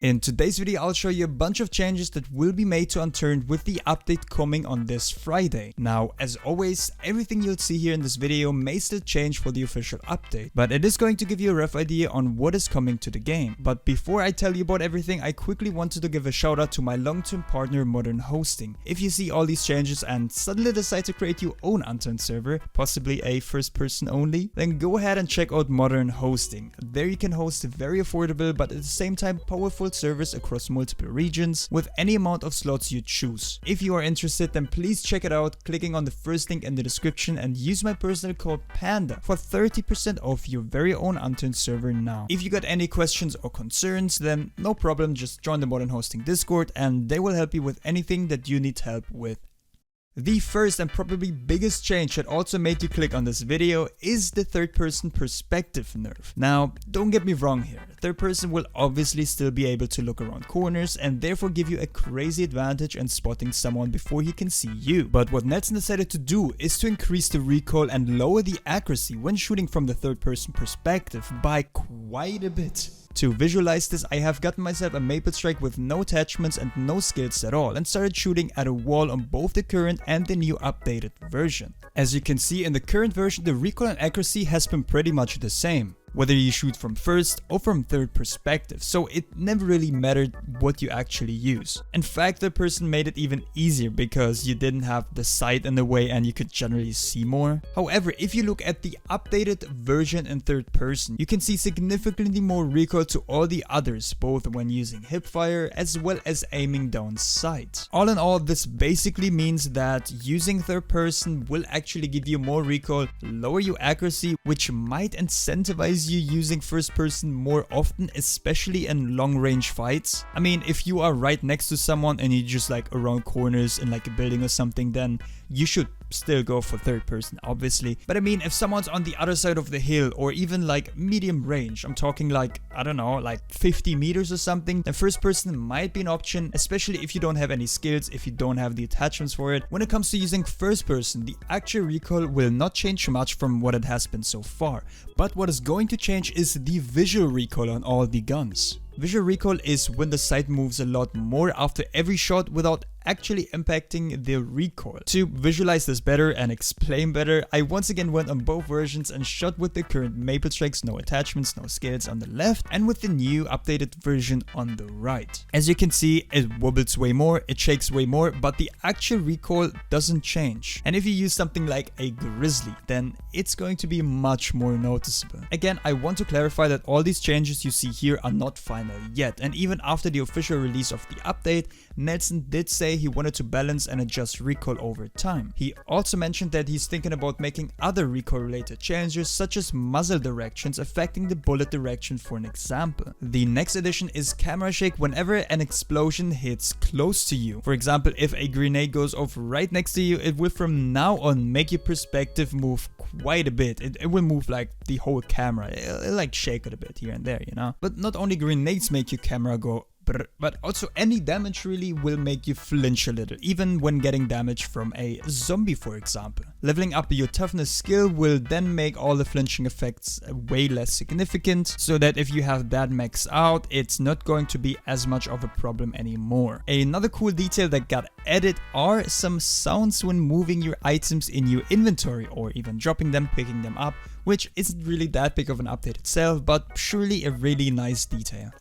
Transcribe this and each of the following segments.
In today's video, I'll show you a bunch of changes that will be made to Unturned with the update coming on this Friday. Now, as always, everything you'll see here in this video may still change for the official update, but it is going to give you a rough idea on what is coming to the game. But before I tell you about everything, I quickly wanted to give a shout out to my long-term partner Modern Hosting. If you see all these changes and suddenly decide to create your own Unturned server, possibly a first person only, then go ahead and check out Modern Hosting. There you can host very affordable but at the same time powerful servers across multiple regions with any amount of slots you choose. If you are interested, then please check it out clicking on the first link in the description and use my personal code PANDA for 30% off your very own Unturned server now. If you got any questions or concerns, then no problem, just join the Modern Hosting Discord and they will help you with anything that you need help with. The first and probably biggest change that also made you click on this video is the third person perspective nerf. Now, don't get me wrong here, third person will obviously still be able to look around corners and therefore give you a crazy advantage in spotting someone before he can see you. But what Nelson decided to do is to increase the recoil and lower the accuracy when shooting from the third person perspective by quite a bit. To visualize this, I have gotten myself a maple strike with no attachments and no skills at all and started shooting at a wall on both the current and the new updated version. As you can see, in the current version the recoil and accuracy has been pretty much the same, whether you shoot from first or from third perspective, so it never really mattered what you actually use. In fact, the person made it even easier because you didn't have the sight in the way and you could generally see more. However, if you look at the updated version in third person, you can see significantly more recoil to all the others, both when using hipfire as well as aiming down sight. All in all, this basically means that using third person will actually give you more recoil, lower your accuracy, which might incentivize you using first person more often, especially in long range fights. I mean, if you are right next to someone and you just like around corners in like a building or something, then you should still go for third person, obviously. But I mean, if someone's on the other side of the hill or even like medium range, I'm talking like, I don't know, like 50 meters or something, then first person might be an option, especially if you don't have any skills, if you don't have the attachments for it. When it comes to using first person, the actual recoil will not change much from what it has been so far, but what is going to change is the visual recoil on all the guns. Visual recoil is when the sight moves a lot more after every shot without actually impacting the recoil. To visualize this better and explain better, I once again went on both versions and shot with the current maple strikes, no attachments, no skills on the left, and with the new updated version on the right. As you can see, it wobbles way more, it shakes way more, but the actual recoil doesn't change. And if you use something like a grizzly, then it's going to be much more noticeable. Again, I want to clarify that all these changes you see here are not final yet, and even after the official release of the update, Nelson did say he wanted to balance and adjust recoil over time. He also mentioned that he's thinking about making other recoil related changes such as muzzle directions affecting the bullet direction, for an example. The next addition is camera shake whenever an explosion hits close to you. For example, if a grenade goes off right next to you, it will from now on make your perspective move quite a bit. It will move like the whole camera. It'll like shake it a bit here and there, you know. But not only grenades make your camera go, but also any damage really will make you flinch a little, even when getting damage from a zombie, for example. Leveling up your toughness skill will then make all the flinching effects way less significant, so that if you have that maxed out, it's not going to be as much of a problem anymore. Another cool detail that got added are some sounds when moving your items in your inventory or even dropping them, picking them up, which isn't really that big of an update itself, but surely a really nice detail.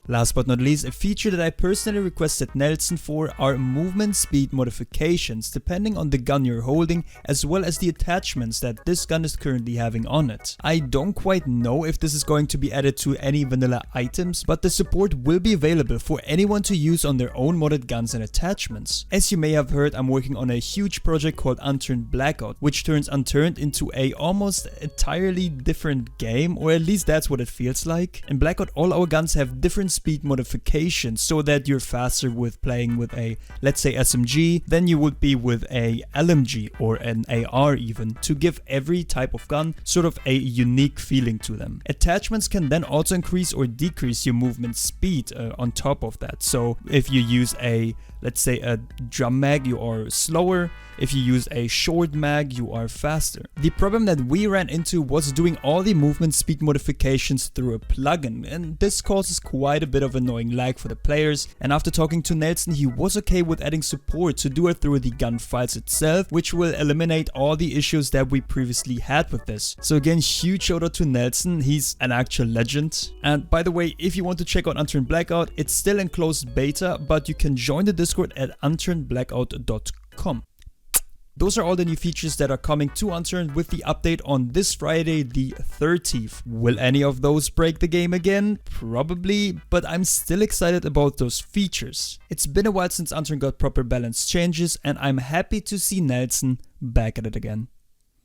Last but not least, a feature that I personally requested Nelson for are movement speed modifications depending on the gun you're holding, as well as the attachments that this gun is currently having on it. I don't quite know if this is going to be added to any vanilla items, but the support will be available for anyone to use on their own modded guns and attachments. As you may have heard, I'm working on a huge project called Unturned Blackout, which turns Unturned into a almost entirely different game, or at least that's what it feels like. In Blackout, all our guns have different speed modification so that you're faster with playing with a, let's say, SMG than you would be with a LMG or an AR even, to give every type of gun sort of a unique feeling to them. Attachments can then also increase or decrease your movement speed on top of that. So if you use a, let's say, a drum mag, you are slower. If you use a short mag, you are faster. The problem that we ran into was doing all the movement speed modifications through a plugin, and this causes quite a bit of annoying lag for the players. And after talking to Nelson, he was okay with adding support to do it through the gun files itself, which will eliminate all the issues that we previously had with this. So again, huge shout out to Nelson, he's an actual legend. And by the way, if you want to check out Unturned Blackout, it's still in closed beta, but you can join the Discord at unturnedblackout.com. Those are all the new features that are coming to Unturned with the update on this Friday, the 30th. Will any of those break the game again? Probably, but I'm still excited about those features. It's been a while since Unturned got proper balance changes, and I'm happy to see Nelson back at it again.